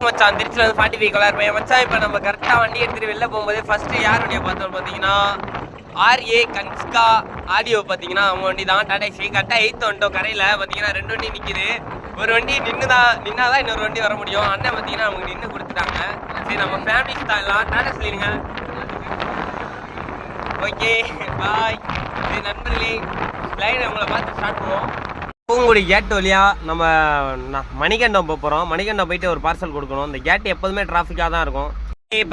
மச்சான் திருச்சியில் வந்து 45 கலர் பையன் மச்சான். இப்போ நம்ம கரெக்டாக வண்டி எடுத்துகிட்டு வெளில போகும்போது ஃபஸ்ட்டு யார் வண்டியை பார்த்தோம் பார்த்தீங்கன்னா RA கன்ஸ்கா ஆடியோ பார்த்தீங்கன்னா அவங்க வண்டி தான். டாடா ஏசி கரெக்டாக 8 வந்துட்டோம். கரையில் பார்த்தீங்கன்னா 2 வண்டி நிற்கிது. ஒரு வண்டி நின்னாதான் இன்னொரு வண்டி வர முடியும். அண்ணன் பார்த்தீங்கன்னா அவங்க நின்று கொடுத்துட்டாங்க. சரி நம்ம ஃபேமிலிஸ் தான் எல்லாம் டாடா சொல்லிடுங்க. Okay bye. சரி நண்பர்களே லைன் உங்களை பார்த்து ஸ்டார்ட் பண்ணுவோம். பூங்குடி கேட் வழியாக நம்ம மணிகண்டம் போகிறோம். மணிகண்டம் போயிட்டு ஒரு பார்சல் கொடுக்கணும். இந்த கேட் எப்போதுமே டிராஃபிக்காக தான் இருக்கும்.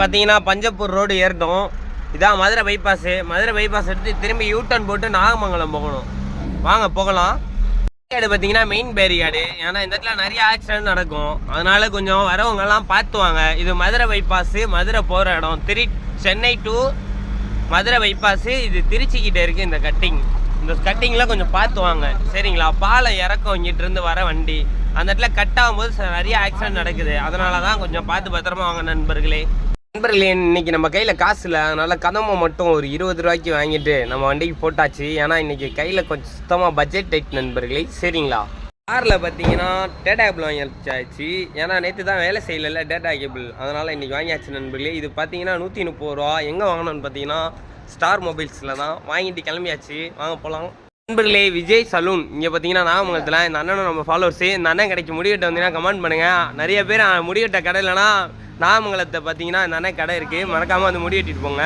பார்த்தீங்கன்னா பஞ்சப்பூர் ரோடு ஏறிட்டோம். இதான் மதுரை பைபாஸு. மதுரை பைபாஸ் எடுத்து திரும்பி யூட்டர்ன் போட்டு நாகமங்கலம் போகணும். வாங்க போகலாம். பேரிகார்டு பார்த்தீங்கன்னா மெயின் பேரிகார்டு. ஏன்னா இந்த இடத்துல நிறைய ஆக்சிடென்ட் நடக்கும். அதனால கொஞ்சம் வரவங்கெல்லாம் பார்த்துவாங்க. இது மதுரை பைபாஸு, மதுரை போகிற இடம். Chennai to Madurai bypass. இது திருச்சிக்கிட்ட இருக்குது இந்த கட்டிங். இந்த கட்டிங்கில் கொஞ்சம் பார்த்துவாங்க சரிங்களா. பாலை இறக்கம் இங்கிட்டு இருந்து வர வண்டி அந்த இடத்துல கட் ஆகும்போது நிறைய ஆக்சிடென்ட் நடக்குது. அதனால தான் கொஞ்சம் பார்த்து பத்திரமா வாங்க நண்பர்களே. இன்னைக்கு நம்ம கையில் காசு இல்லை. அதனால கதமை மட்டும் ஒரு 20 ரூபாய்க்கு வாங்கிட்டு நம்ம வண்டிக்கு போட்டாச்சு. ஏன்னா இன்னைக்கு கையில் கொஞ்சம் சுத்தமாக பட்ஜெட் டைட் நண்பர்களே சரிங்களா. காரில் பார்த்தீங்கன்னா டேட்டா கேபிள் வாங்கியாச்சு. ஏன்னா நேற்று தான் வேலை செய்யலை டேட்டா கேபிள். அதனால் இன்றைக்கி வாங்கியாச்சு நண்பர்களே. இது பார்த்தீங்கன்னா 130 ரூபா. எங்கே வாங்கணும்னு பார்த்தீங்கன்னா ஸ்டார் மொபைல்ஸில் தான். வாங்கிட்டு கிளம்பியாச்சு. வாங்க போகலாம் நண்பர்களே. விஜய் சலூன் இங்கே பார்த்தீங்கன்னா நாகமங்கலத்தில். இந்த அண்ணனும் நம்ம ஃபாலோவர்ஸு. இந்த அண்ணன் கடைக்கு முடிவெட்ட வந்தீங்கன்னா கமெண்ட் பண்ணுங்கள். நிறைய பேர் முடிவெட்ட கடை இல்லைனா நாகமங்கலத்தை பார்த்தீங்கன்னா இந்த அண்ணன் கடை இருக்குது. மறக்காமல் வந்து முடிவெட்டிட்டு போங்க.